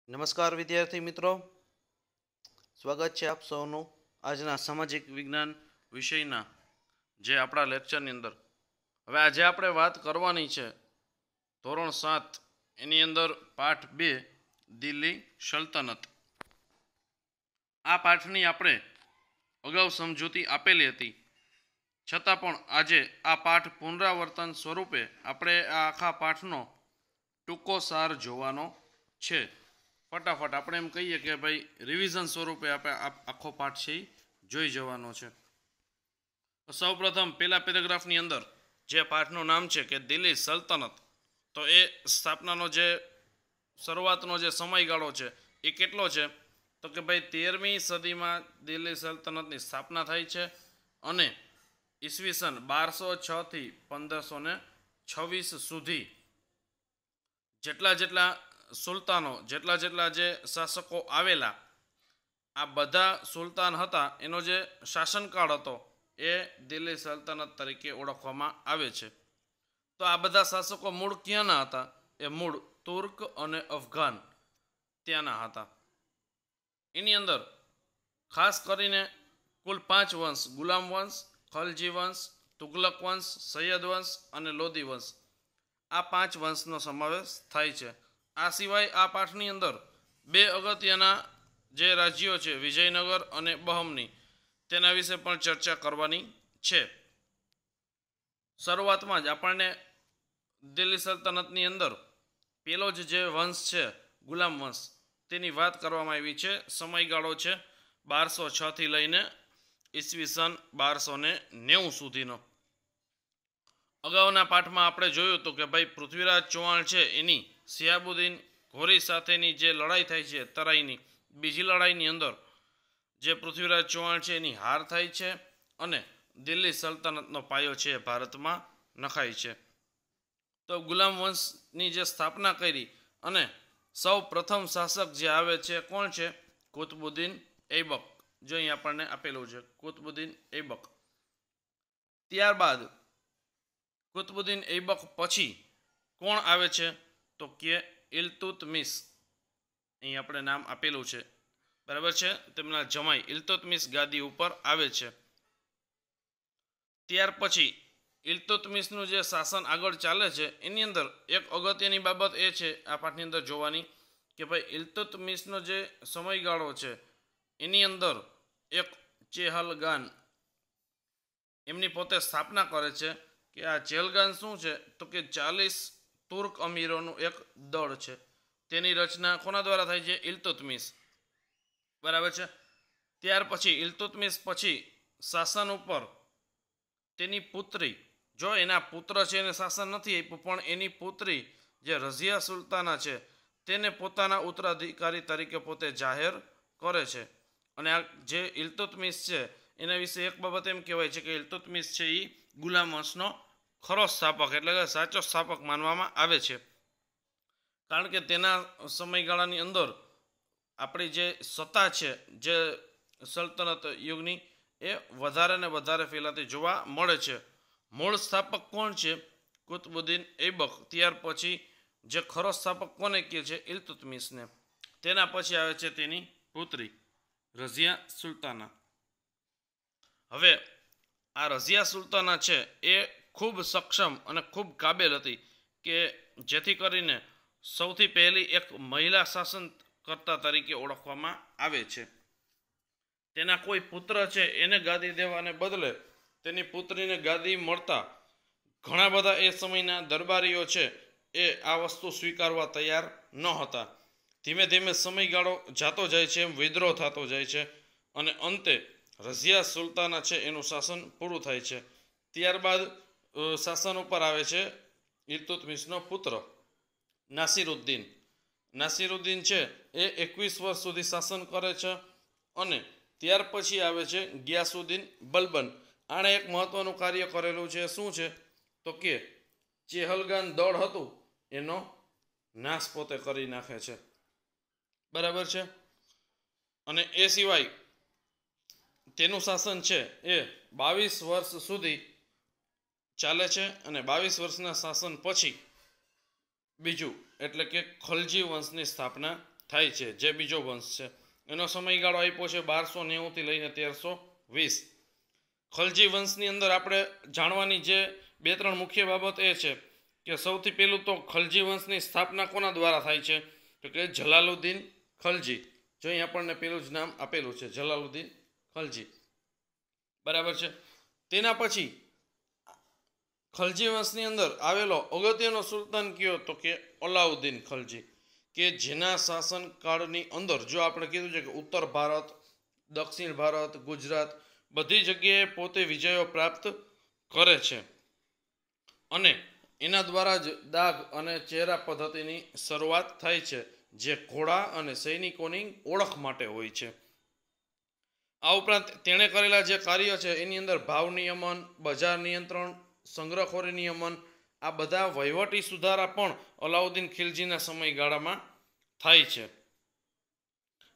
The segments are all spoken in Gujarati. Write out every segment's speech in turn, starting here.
નમસ્કાર વિદ્યાર્થી મિત્રો, સ્વાગત છે આપ સૌનું આજના સામાજિક વિજ્ઞાન વિષયના જે આપણા લેક્ચરની અંદર. હવે આજે આપણે વાત કરવાની છે ધોરણ 7 એની અંદર પાઠ 2 દિલ્હી સલ્તનત. આ પાઠની આપણે અગાઉ સમજૂતી આપેલી હતી, છતાં પણ આજે આ પાઠ પુનરાવર્તન સ્વરૂપે આપણે આ આખા પાઠનો ટૂંકો સાર જોવાનો છે. ફટાફટ આપણે એમ કહીએ કે ભાઈ રિવિઝન સ્વરૂપે આપણે આખો પાઠ છે એ જોઈ જવાનો છે. સૌપ્રથમ પહેલા પેરેગ્રાફની અંદર જે પાઠનું નામ છે કે દિલ્હી સલ્તનત, તો એ સ્થાપનાનો જે શરૂઆતનો જે સમયગાળો છે એ કેટલો છે? તો કે ભાઈ 13મી સદીમાં દિલ્હી સલ્તનતની સ્થાપના થઈ છે અને ઈસવીસન 1206 થી 1526 સુધી જેટલા સુલતાનો જેટલા જે શાસકો આવેલા, આ બધા સુલતાન હતા એનો જે શાસનકાળ હતો એ દિલ્હી સલ્તનત તરીકે ઓળખવામાં આવે છે. તો આ બધા શાસકો મૂળ ક્યાંના હતા? એ મૂળ તુર્ક અને અફઘાન ત્યાંના હતા. એની અંદર ખાસ કરીને કુલ 5 વંશ: ગુલામ વંશ, ખલજી વંશ, તુગલક વંશ, સૈયદ વંશ અને લોદી વંશ, આ 5 વંશનો સમાવેશ થાય છે. આ સિવાય આ પાઠની અંદર 2 અગત્યના જે રાજ્યો છે, વિજયનગર અને બહમની, તેના વિશે પણ ચર્ચા કરવાની છે. શરૂઆતમાં જ આપણને દિલ્હી સલ્તનતની અંદર પેલો જ જે વંશ છે ગુલામ વંશ, તેની વાત કરવામાં આવી છે. સમયગાળો છે 1206 થી લઈને ઈસવીસન 1290 સુધીનો. અગાઉના પાઠમાં આપણે જોયું હતું કે ભાઈ પૃથ્વીરાજ ચૌહાણ છે એની શિહાબુદ્દીન ઘોરી સાથેની જે લડાઈ થાય છે તરાઈની, બીજી લડાઈની અંદર જે પૃથ્વીરાજ ચૌહાણ છે એની હાર થાય છે અને દિલ્હી સલ્તનતનો પાયો છે ભારતમાં નખાય છે. તો ગુલામ વંશની જે સ્થાપના કરી અને સૌ પ્રથમ શાસક જે આવે છે કોણ છે? કુતબુદ્દીન ઐબક. જો અહીં આપણને આપેલું છે કુતબુદ્દીન ઐબક. ત્યારબાદ કુતબુદ્દીન ઐબક પછી કોણ આવે છે? તો કે ઇલ્તુત્મિશ. અહીં આપણે નામ આપેલું છે, બરાબર છે. તેમના જમાઈ ઇલ્તુત્મિશ ગાદી ઉપર આવે છે. ત્યાર પછી ઇલ્તુત્મિશનું જે શાસન આગળ ચાલે છે એની અંદર એક અગત્યની બાબત એ છે આ પાઠની અંદર જોવાની કે ભાઈ ઇલ્તુત્મિશનો જે સમયગાળો છે એની અંદર એક ચેહલગાન એમની પોતે સ્થાપના કરે છે કે આ ચેહલગાન શું છે? તો કે 40 તુર્ક અમીરોનું એક દળ છે. તેની રચના કોના દ્વારા થાય છે? ઇલ્તુત્મિશ, બરાબર છે. ત્યાર પછી ઇલ્તુત્મિશ પછી શાસન ઉપર તેની પુત્રી, જો એના પુત્ર છે એને શાસન નથી આપ્યું, પણ એની પુત્રી જે રઝિયા સુલતાના છે તેને પોતાના ઉત્તરાધિકારી તરીકે પોતે જાહેર કરે છે. અને આ જે ઇલ્તુત્મિશ છે એના વિશે એક બાબત એમ કહેવાય છે કે ઇલ્તુત્મિશ છે એ ગુલામ વંશનો ખરો સ્થાપક એટલે કે સાચો સ્થાપક માનવામાં આવે છે. કારણ કે તેના સમયગાળાની અંદર આપણી જે સત્તા છે જે સલ્તનત યુગની, એ વધારે ને વધારે ફેલાતી જોવા મળે છે. મૂળ સ્થાપક કોણ છે? કુતબુદ્દીન ઐબક. ત્યાર પછી જે ખરો સ્થાપક કોને કહે છે? ઇલ્તુત્મિશને. તેના પછી આવે છે તેની પુત્રી રઝિયા સુલતાના. હવે આ રઝિયા સુલતાના છે એ ખૂબ સક્ષમ અને ખૂબ કાબેલ હતી કે જેથી કરીને સૌથી પહેલી એક મહિલા શાસનકર્તા તરીકે ઓળખવામાં આવે છે. તેના કોઈ પુત્ર છે એને ગાદી દેવાને બદલે તેની પુત્રીને ગાદી મળતા ઘણા બધા એ સમયના દરબારીઓ છે એ આ વસ્તુ સ્વીકારવા તૈયાર ન હતા. ધીમે ધીમે સમયગાળો જાતો જાય છે, એમ વિદ્રોહ થતો જાય છે અને અંતે રઝિયા સુલતાના છે એનું શાસન પૂરું થાય છે. ત્યારબાદ શાસન ઉપર આવે છે ઇલ્તુત્મિશનો પુત્ર નાસિરુદ્દીન. નાસિરુદ્દીન છે એ 21 વર્ષ સુધી શાસન કરે છે અને ત્યાર પછી આવે છે ગિયાસુદ્દીન બલબન. આણે એક મહત્વનું કાર્ય કરેલું છે. શું છે? તો કે ચેહલગાન દળ હતું એનો નાશ પોતે કરી નાખે છે, બરાબર છે. અને એ સિવાય તેનું શાસન છે એ 22 વર્ષ સુધી ચાલે છે અને 22 વર્ષના શાસન પછી બીજું એટલે કે ખલજી વંશની સ્થાપના થાય છે, જે બીજો વંશ છે. એનો સમયગાળો આપ્યો છે 1290 થી લઈને 1320. ખલજી વંશની અંદર આપણે જાણવાની જે 2-3 મુખ્ય બાબત એ છે કે સૌથી પહેલું તો ખલજી વંશની સ્થાપના કોના દ્વારા થાય છે, તો કે જલાલુદ્દીન ખલજી. જો અહીં આપણને પેલું જ નામ આપેલું છે, જલાલુદ્દીન ખલજી. બરાબર છે. તેના પછી ખલજી વંશની અંદર આવેલો અગત્યનો સુલતાન કયો, તો કે અલાઉદ્દીન ખલજી, કે જેના શાસનકાળની અંદર જો આપણે કીધું છે કે ઉત્તર ભારત, દક્ષિણ ભારત, ગુજરાત બધી જગ્યાએ પોતે વિજયો પ્રાપ્ત કરે છે અને એના દ્વારા જ દાગ અને ચહેરા પદ્ધતિની શરૂઆત થાય છે, જે ઘોડા અને સૈનિકોની ઓળખ માટે હોય છે. આ ઉપરાંત તેણે કરેલા જે કાર્ય છે એની અંદર ભાવ નિયમન, બજાર નિયંત્રણ, સંગ્રહખોરી નિયમન, આ બધા વહીવટી સુધારા પણ અલાઉદ્દીન ખિલજીના સમયગાળામાં થાય છે.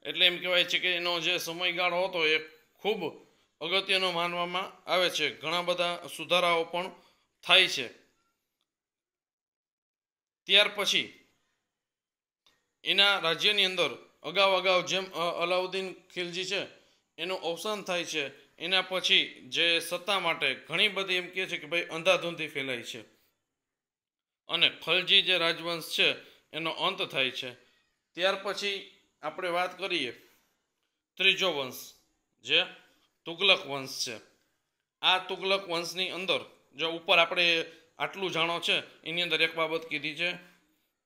એટલે એમ કહેવાય છે કે એનો જે સમયગાળો હતો એ ખૂબ અગત્યનો માનવામાં આવે છે. ઘણા બધા સુધારાઓ પણ થાય છે. ત્યાર પછી એના રાજ્યની અંદર અગાઉ જેમ અલાઉદ્દીન ખિલજી છે એનું અવસાન થાય છે, એના પછી જે સત્તા માટે ઘણી બધી એમ કહે છે કે ભાઈ અંધાધૂંધી ફેલાય છે અને ખલજી જે રાજવંશ છે એનો અંત થાય છે. ત્યાર પછી આપણે વાત કરીએ ત્રીજો વંશ જે તુગલક વંશ છે. આ તુગલક વંશની અંદર જો ઉપર આપણે આટલું જાણો છે એની અંદર એક બાબત કીધી છે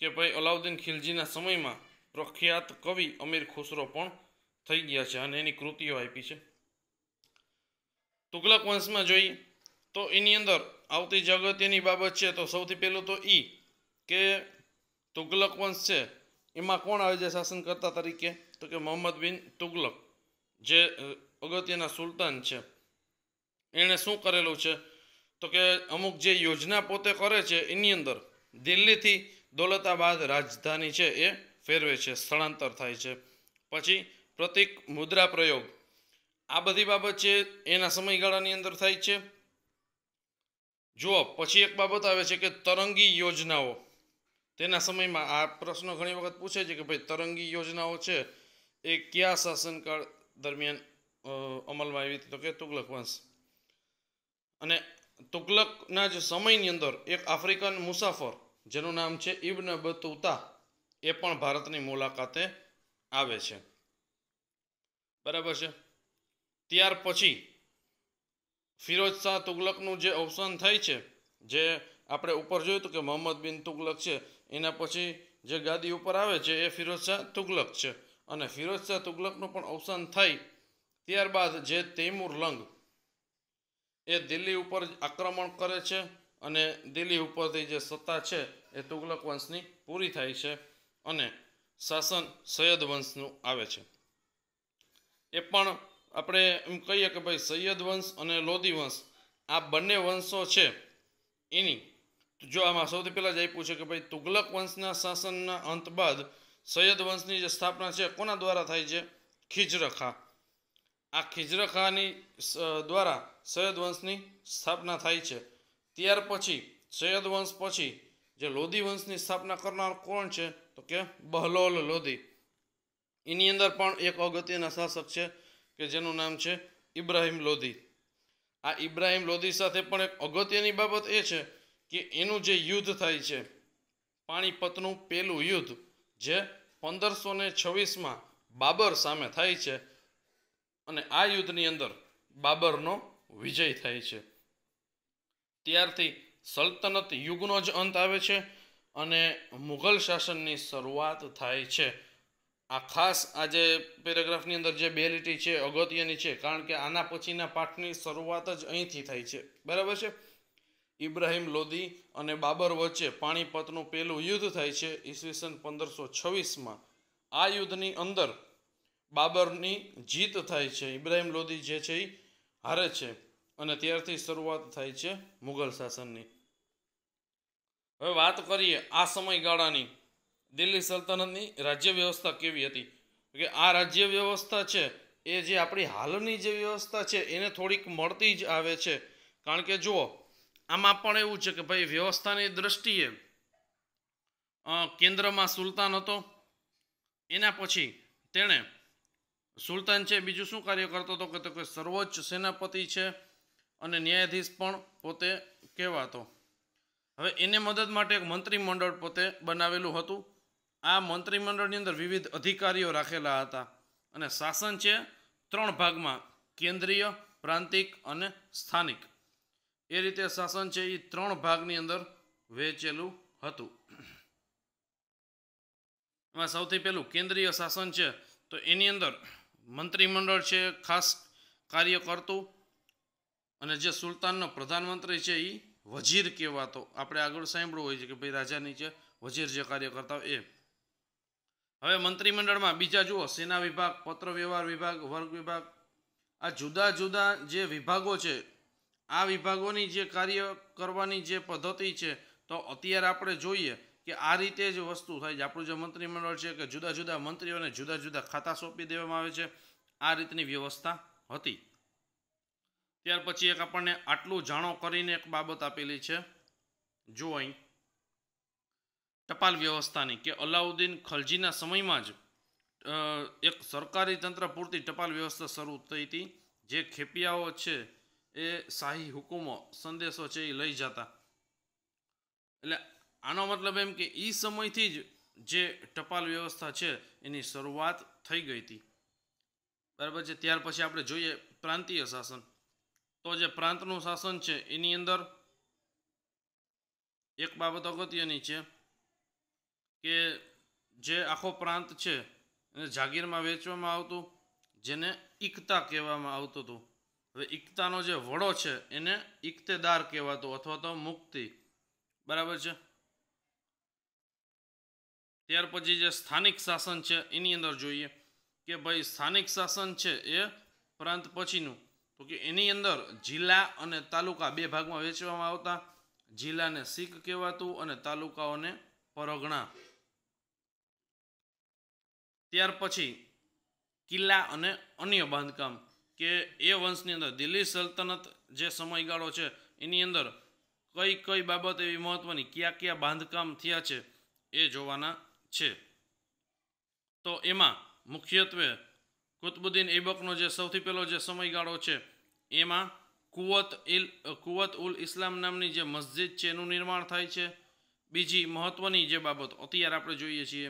કે ભાઈ અલાઉદ્દીન ખિલજીના સમયમાં પ્રખ્યાત કવિ અમીર ખુસરો પણ થઈ ગયા છે અને એની કૃતિઓ આપી છે. તુગલક વંશમાં જોઈએ તો એની અંદર આવતી જે અગત્યની બાબત છે તો સૌથી પહેલું તો કે તુગલક વંશ છે એમાં કોણ આવે છે શાસન કરતા તરીકે, તો કે મોહમ્મદ બિન તુગલક, જે અગત્યના સુલતાન છે. એણે શું કરેલું છે તો કે અમુક જે યોજના પોતે કરે છે એની અંદર દિલ્હીથી દૌલતાબાદ રાજધાની છે એ ફેરવે છે, સ્થળાંતર થાય છે. પછી પ્રતિક મુદ્રા પ્રયોગ, આ બધી બાબત છે એના સમયગાળાની અંદર થાય છે. જુઓ પછી એક બાબત આવે છે કે તરંગી યોજનાઓ. તેના સમયમાં આ પ્રશ્ન ઘણી વખત પૂછે છે કે ભાઈ તરંગી યોજનાઓ છે એ કયા શાસનકાળ દરમિયાન અમલમાં આવી હતી, તો કે તુગલક વંશ. અને તુગલકના જ સમયની અંદર એક આફ્રિકન મુસાફર જેનું નામ છે ઇબ્ન બતુતા એ પણ ભારતની મુલાકાતે આવે છે. બરાબર છે. ત્યાર પછી ફિરોજ શાહ તુગલકનું જે અવસાન થાય છે, જે આપણે ઉપર જોયું હતું કે મોહમ્મદ બિન તુગલક છે, એના પછી જે ગાદી ઉપર આવે છે એ ફિરોજ શાહ તુગલક છે. અને ફિરોજ શાહ તુગલકનું પણ અવસાન થાય ત્યારબાદ જે તૈમુર લંગ એ દિલ્હી ઉપર આક્રમણ કરે છે અને દિલ્હી ઉપરથી જે સત્તા છે એ તુગલક વંશની પૂરી થાય છે અને શાસન સૈયદ વંશનું આવે છે. એ પણ આપણે એમ કહીએ કે ભાઈ સૈયદ વંશ અને લોધી વંશ આ બંને વંશો છે એની જો આમાં સૌથી પહેલાં જ આપ્યું છે કે ભાઈ તુગલક વંશના શાસનના અંત બાદ સૈયદ વંશની જે સ્થાપના છે કોના દ્વારા થાય છે, ખિજ્ર ખાં. આ ખિજ્ર ખાંની દ્વારા સૈયદ વંશની સ્થાપના થાય છે. ત્યાર પછી સૈયદ વંશ પછી જે લોધી વંશની સ્થાપના કરનાર કોણ છે, તો કે બહલોલ લોધી. એની અંદર પણ એક અગત્યના શાસક છે કે જેનું નામ છે ઇબ્રાહિમ લોધી. આ ઇબ્રાહિમ લોધી સાથે પણ એક અગત્યની બાબત એ છે કે એનું જે યુદ્ધ થાય છે પાણીપતનું પહેલું યુદ્ધ, જે 1526માં બાબર સામે થાય છે અને આ યુદ્ધની અંદર બાબરનો વિજય થાય છે. ત્યારથી સલ્તનત યુગનો જ અંત આવે છે અને મુઘલ શાસનની શરૂઆત થાય છે. આ ખાસ આ જે પેરેગ્રાફની અંદર જે બે લીટી છે અગત્યની છે, કારણ કે આના પછીના પાઠની શરૂઆત જ અહીંથી થાય છે. બરાબર છે. ઇબ્રાહિમ લોધી અને બાબર વચ્ચે પાણીપતનું પહેલું યુદ્ધ થાય છે ઈસવીસન 1526માં. આ યુદ્ધની અંદર બાબરની જીત થાય છે, ઇબ્રાહિમ લોધી જે છે એ હારે છે અને ત્યારથી શરૂઆત થાય છે મુઘલ શાસનની. હવે વાત કરીએ આ સમયગાળાની દિલ્હી સલ્તનતની રાજ્ય વ્યવસ્થા કેવી હતી. કે આ રાજ્ય વ્યવસ્થા છે એ જે આપણી હાલની જે વ્યવસ્થા છે એને થોડીક મળતી જ આવે છે. કારણ કે જુઓ આમાં પણ એવું છે કે ભાઈ વ્યવસ્થાની દ્રષ્ટિએ કેન્દ્રમાં સુલતાન હતો, એના પછી તેણે સુલતાન છે બીજું શું કાર્ય કરતો હતો તો કે સર્વોચ્ચ સેનાપતિ છે અને ન્યાયાધીશ પણ પોતે કહેવાતો. હવે એને મદદ માટે એક મંત્રીમંડળ પોતે બનાવેલું હતું. આ મંત્રીમંડળની અંદર વિવિધ અધિકારીઓ રાખેલા હતા અને શાસન છે 3 ભાગમાં, કેન્દ્રીય, પ્રાંતિક અને સ્થાનિક. એ રીતે શાસન છે એ 3 ભાગની અંદર વહેંચેલું હતું. એમાં સૌથી પહેલું કેન્દ્રીય શાસન છે તો એની અંદર મંત્રીમંડળ છે ખાસ કાર્ય કરતું અને જે સુલતાનનો પ્રધાનમંત્રી છે એ વજીર કહેવાતો. આપણે આગળ સાંભળ્યું હોય છે કે ભાઈ રાજાની છે વજીર જે કાર્ય કરતા હોય એ. હવે મંત્રીમંડળમાં બીજા જુઓ સેના વિભાગ, પત્ર વ્યવહાર વિભાગ, વર્ગ વિભાગ, આ જુદા જુદા જે વિભાગો છે આ વિભાગોની જે કાર્ય કરવાની જે પદ્ધતિ છે તો અત્યારે આપણે જોઈએ કે આ રીતે જ વસ્તુ થાય છે. આપણું જે મંત્રીમંડળ છે કે જુદા જુદા મંત્રીઓને જુદા જુદા ખાતા સોંપી દેવામાં આવે છે. આ રીતની વ્યવસ્થા હતી. ત્યાર પછી એક આપણને આટલું જાણો કરીને એક બાબત આપેલી છે, જો અહીં ટપાલ વ્યવસ્થાની, કે અલાઉદ્દીન ખલજીના સમયમાં જ એક સરકારી તંત્ર પૂરતી ટપાલ વ્યવસ્થા શરૂ થઈ હતી. જે ખેપિયાઓ છે એ શાહી હુકુમો સંદેશો છે એ લઈ જતા. એટલે આનો મતલબ એમ કે એ સમયથી જ જે ટપાલ વ્યવસ્થા છે એની શરૂઆત થઈ ગઈ હતી. બરાબર છે. ત્યાર પછી આપણે જોઈએ પ્રાંતીય શાસન. તો જે પ્રાંતનું શાસન છે એની અંદર એક બાબત અગત્યની છે કે જે આખો પ્રાંત છે એને જાગીરમાં વેચવામાં આવતું, જેને ઇકતા કહેવામાં આવતું હતું. હવે ઇકતાનો જે વડો છે એને ઇકતેદાર કહેવાતો અથવા તો મુક્તિ. બરાબર છે. ત્યાર પછી જે સ્થાનિક શાસન છે એની અંદર જોઈએ કે ભાઈ સ્થાનિક શાસન છે એ પ્રાંત પછીનું, તો કે એની અંદર જિલ્લા અને તાલુકા 2 ભાગમાં વહેંચવામાં આવતા. જિલ્લાને સિક કહેવાતું અને તાલુકાઓને પરગણા. ત્યાર પછી કિલ્લા અને અન્ય બાંધકામ, કે એ વંશની અંદર દિલ્હી સલ્તનત જે સમયગાળો છે એની અંદર કઈ કઈ બાબત એવી મહત્વની, કયા કયા બાંધકામ થયા છે એ જોવાના છે. તો એમાં મુખ્યત્વે કુતુબુદ્દીન ઐબકનો જે સૌથી પહેલો જે સમયગાળો છે એમાં કુવત ઉલ ઇસ્લામ નામની જે મસ્જિદ છે એનું નિર્માણ થાય છે. બીજી મહત્વની જે બાબત અત્યારે આપણે જોઈએ છીએ,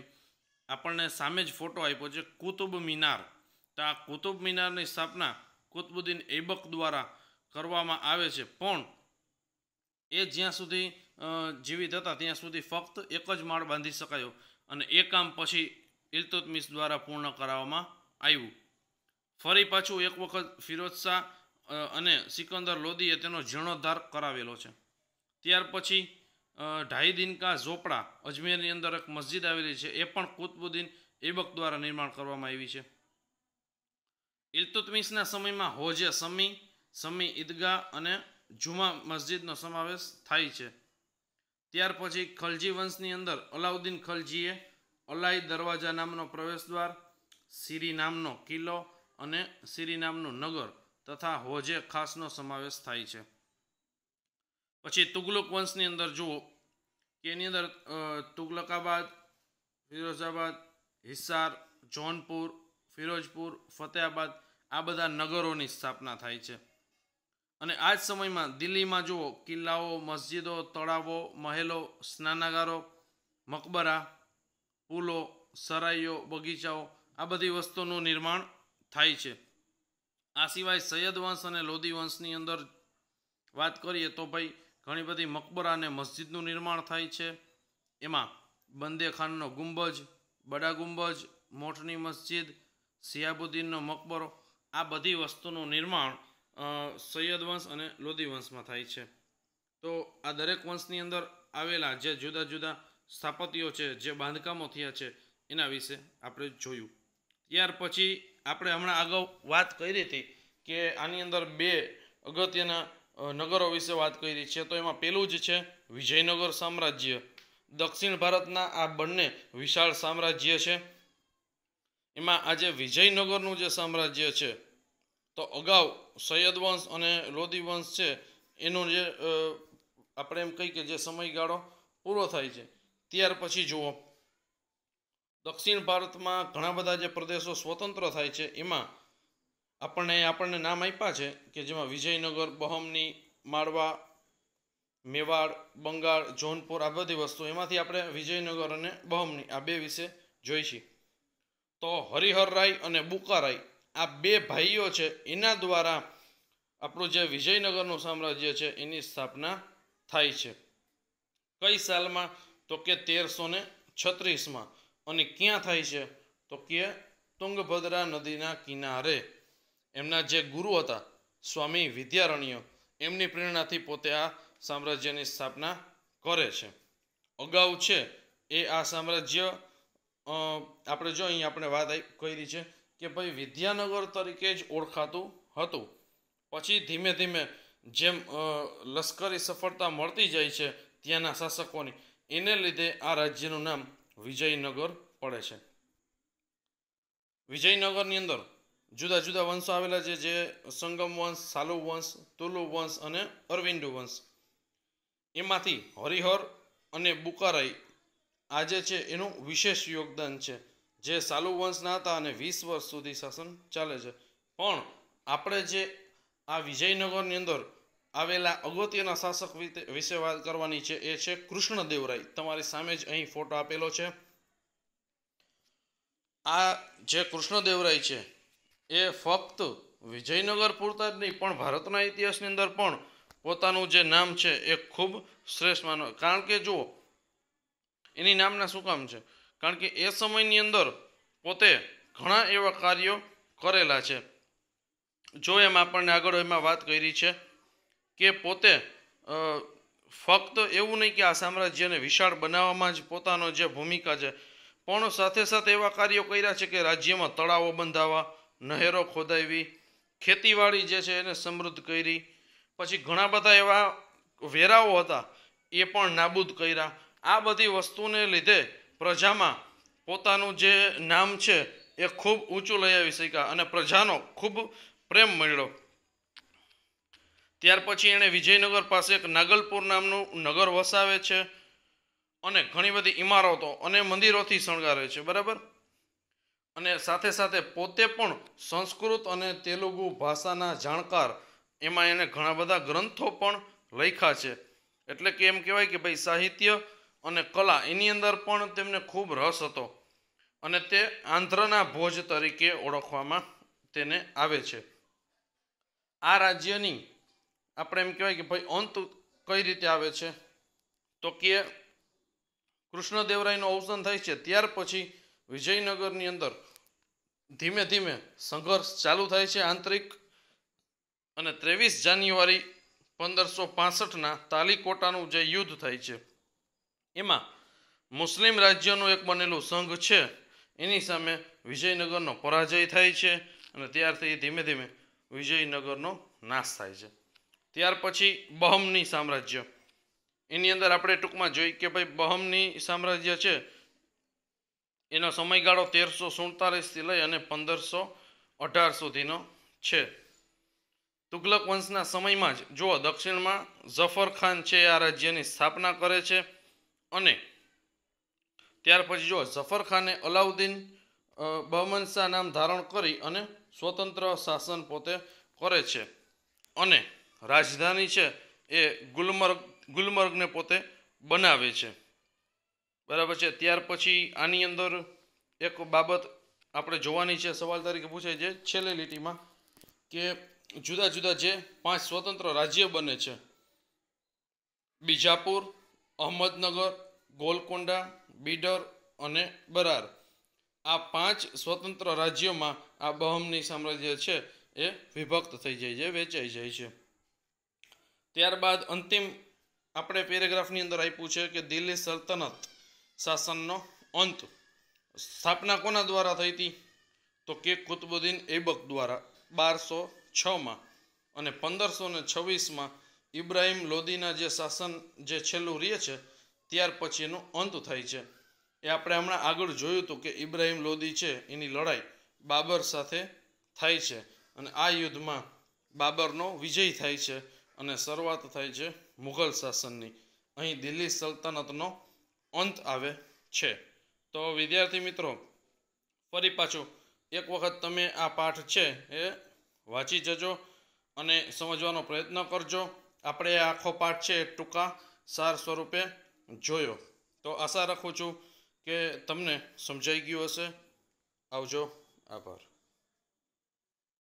આપણને સામે જ ફોટો આપ્યો છે કુતુબ મિનાર. તો આ કુતુબ મિનારની સ્થાપના કુતુબુદ્દીન ઐબક દ્વારા કરવામાં આવે છે, પણ એ જ્યાં સુધી જીવિત હતા ત્યાં સુધી ફક્ત એક જ માળ બાંધી શકાયો અને એ કામ પછી ઇલ્તુત્મિશ દ્વારા પૂર્ણ કરાવવામાં આવ્યું. ફરી પાછું એક વખત ફિરોઝ શાહ અને સિકંદર લોદીએ તેનો જીર્ણોદ્ધાર કરાવેલો છે. ત્યાર પછી ઢાઈ દિન કા ઝોપડા અજમેરની અંદર એક મસ્જિદ આવેલી છે, એ પણ કુતુબુદ્દીન ઐબક દ્વારા નિર્માણ કરવામાં આવી છે. ઇલ્તુત્મિશના સમયમાં હોજે સમી ઈદગાહ અને જુમા મસ્જિદનો સમાવેશ થાય છે. ત્યાર પછી ખલજી વંશની અંદર અલાઉદ્દીન ખલજીએ અલાઈ દરવાજા નામનો પ્રવેશદ્વાર, સિરી નામનો કિલ્લો અને સિરી નામનું નગર તથા હોજે ખાસનો સમાવેશ થાય છે. પછી તુગલક વંશની અંદર જુઓ કે એની અંદર તુગલકાબાદ, ફિરોઝાબાદ, હિસાર, જૌનપુર, ફિરોજપુર, ફતેહાબાદ આ બધા નગરોની સ્થાપના થાય છે. અને આ જ સમયમાં દિલ્હીમાં જુઓ કિલ્લાઓ, મસ્જિદો, તળાવો, મહેલો, સ્નાનાગારો, મકબરા, પુલો, સરાઈઓ, બગીચાઓ આ બધી વસ્તુનું નિર્માણ થાય છે. આ સિવાય સૈયદ વંશ અને લોદી વંશની અંદર વાત કરીએ તો ભાઈ ઘણી બધી મકબરા અને મસ્જિદનું નિર્માણ થાય છે. એમાં બંદે ખાનનો ગુંબજ, બડા ગુંબજ, મોઠની મસ્જિદ, સિયાબુદ્દીનનો મકબરો આ બધી વસ્તુનું નિર્માણ સૈયદ વંશ અને લોદી વંશમાં થાય છે. તો આ દરેક વંશની અંદર આવેલા જે જુદા જુદા સ્થાપત્યો છે, જે બાંધકામો થયા છે એના વિશે આપણે જોયું. ત્યાર પછી આપણે હમણાં અગાઉ વાત કરી હતી કે આની અંદર 2 અગત્યના નગરો વિશે વાત કરી છે. તો એમાં પહેલું જ છે વિજયનગર સામ્રાજ્ય. દક્ષિણ ભારતના આ બંને વિશાળ સામ્રાજ્ય છે. એમાં આજે વિજયનગરનું જે સામ્રાજ્ય છે તો અગાઉ સૈયદ વંશ અને લોદી વંશ છે એનું જે આપણે એમ કહી કે જે સમયગાળો પૂરો થાય છે ત્યાર પછી જુઓ દક્ષિણ ભારતમાં ઘણા બધા જે પ્રદેશો સ્વતંત્ર થાય છે એમાં આપણને નામ આપ્યા છે કે જેમાં વિજયનગર, બહમની, માળવા, મેવાડ, બંગાળ, જોનપુર, આ બધી વસ્તુ એમાંથી આપણે વિજયનગર અને બહમની આ બે વિશે જોઈશી. તો હરિહરરાય અને બુકારાય આ બે ભાઈઓ છે એના દ્વારા આપણું જે વિજયનગરનું સામ્રાજ્ય છે એની સ્થાપના થાય છે. કઈ સાલમાં? તો કે 1336માં. અને ક્યાં થાય છે? તો કે તુંગભદ્રા નદીના કિનારે. એમના જે ગુરુ હતા સ્વામી વિદ્યારણ્ય એમની પ્રેરણાથી પોતે આ સામ્રાજ્યની સ્થાપના કરે છે. અગાઉ છે એ આ સામ્રાજ્ય આપણે જો અહીં આપણે વાત કરી છે કે ભાઈ વિદ્યાનગર તરીકે જ ઓળખાતું હતું. પછી ધીમે ધીમે જેમ લશ્કરી સફળતા મળતી જાય છે ત્યાંના શાસકોની, એને લીધે આ રાજ્યનું નામ વિજયનગર પડે છે. વિજયનગરની અંદર જુદા જુદા વંશો આવેલા છે, જે સંગમ વંશ, સાલુ વંશ, તુલુ વંશ અને અરવિંદુ વંશ. એમાંથી હરિહર અને બુકારાય આ જે છે એનું વિશેષ યોગદાન છે, જે સાલુ વંશના હતા અને 20 વર્ષ સુધી શાસન ચાલે છે. પણ આપણે જે આ વિજયનગરની અંદર આવેલા અગત્યના શાસક વિશે વાત કરવાની છે એ છે કૃષ્ણદેવરાય. તમારી સામે જ અહીં ફોટો આપેલો છે. આ જે કૃષ્ણદેવરાય છે એ ફક્ત વિજયનગર પૂરતા જ નહીં પણ ભારતના ઇતિહાસની અંદર પણ પોતાનું જે નામ છે એ ખૂબ શ્રેષ્ઠ માનો. કારણ કે જુઓ એની નામના શું કામ છે? કારણ કે એ સમયની અંદર પોતે ઘણા એવા કાર્યો કરેલા છે. જો એમ આપણને આગળ એમાં વાત કરી છે કે પોતે ફક્ત એવું નહીં કે આ સામ્રાજ્યને વિશાળ બનાવવામાં જ પોતાનો જે ભૂમિકા છે, પણ સાથે સાથે એવા કાર્યો કર્યા છે કે રાજ્યમાં તળાવો બંધાવવા, નહેરો ખોદાવી, ખેતીવાડી જે છે એને સમૃદ્ધ કરી, પછી ઘણા બધા એવા વેરાઓ હતા એ પણ નાબૂદ કર્યા. આ બધી વસ્તુને લીધે પ્રજામાં પોતાનું જે નામ છે એ ખૂબ ઊંચું લઈ આવી શક્યા અને પ્રજાનો ખૂબ પ્રેમ મળ્યો. ત્યાર પછી એણે વિજયનગર પાસે એક નાગલપુર નામનું નગર વસાવે છે અને ઘણી બધી ઇમારતો અને મંદિરોથી શણગારે છે, બરાબર. અને સાથે સાથે પોતે પણ સંસ્કૃત અને તેલુગુ ભાષાના જાણકાર, એમાં એને ઘણા બધા ગ્રંથો પણ લખ્યા છે. એટલે કે એમ કહેવાય કે ભાઈ સાહિત્ય અને કલા એની અંદર પણ તેમને ખૂબ રસ હતો અને તે આંધ્રના ભોજ તરીકે ઓળખવામાં તેને આવે છે. આ રાજ્યની આપણે એમ કહેવાય કે ભાઈ અંત કઈ રીતે આવે છે? તો કે કૃષ્ણદેવરાયનું અવસાન થાય છે ત્યાર પછી વિજયનગરની અંદર ધીમે ધીમે સંઘર્ષ ચાલુ થાય છે આંતરિક. અને 23 જાન્યુઆરી 1565ના તાલીકોટાનું જે યુદ્ધ થાય છે એમાં મુસ્લિમ રાજ્યનું એક બનેલું સંઘ છે એની સામે વિજયનગરનો પરાજય થાય છે અને ત્યારથી ધીમે ધીમે વિજયનગરનો નાશ થાય છે. ત્યાર પછી બહમની સામ્રાજ્ય, એની અંદર આપણે ટૂંકમાં જોઈ કે ભાઈ બહમની સામ્રાજ્ય છે એનો સમયગાળો 1347થી લઈ અને 1518 સુધીનો છે. તુગલક વંશના સમયમાં જ જુઓ દક્ષિણમાં ઝફર ખાન છે આ રાજ્યની સ્થાપના કરે છે અને ત્યાર પછી જુઓ ઝફર ખાને અલાઉદ્દીન બહમનશાહ નામ ધારણ કરી અને સ્વતંત્ર શાસન પોતે કરે છે અને રાજધાની છે એ ગુલમર્ગને પોતે બનાવે છે, બરાબર છે. ત્યાર પછી આની અંદર એક બાબત આપણે જોવાની છે, સવાલ તરીકે પૂછાય છે છેલ્લી લીટીમાં, કે જુદા જુદા જે 5 સ્વતંત્ર રાજ્ય બને છે, બીજાપુર, અહમદનગર, ગોલકોંડા, બીડર અને બરાર. આ 5 સ્વતંત્ર રાજ્યોમાં આ બહમની સામ્રાજ્ય છે એ વિભક્ત થઈ જાય છે, વેચાઈ જાય છે. ત્યારબાદ અંતિમ આપણે પેરેગ્રાફની અંદર આપ્યું છે કે દિલ્હી સલ્તનત શાસનનો અંત. સ્થાપના કોના દ્વારા થઈ હતી? તો કે કુતુબુદ્દીન ઐબક દ્વારા 1206માં અને 1526માં ઇબ્રાહિમ લોદીના જે શાસન જે છેલ્લું રહે છે ત્યાર પછી એનો અંત થાય છે. એ આપણે હમણાં આગળ જોયું હતું કે ઇબ્રાહિમ લોદી છે એની લડાઈ બાબર સાથે થાય છે અને આ યુદ્ધમાં બાબરનો વિજય થાય છે અને શરૂઆત થાય છે મુઘલ શાસનની. અહીં દિલ્હી સલ્તનતનો અંત આવે છે. તો વિદ્યાર્થી મિત્રો ફરી પાછું એક વખત તમે આ પાઠ છે એ વાંચી જજો અને સમજવાનો પ્રયત્ન કરજો. આપણે આખો પાઠ છે ટૂંકા સાર સ્વરૂપે જોયો. તો આશા રાખું છું કે તમને સમજાઈ ગયું હશે. આવજો. આભાર.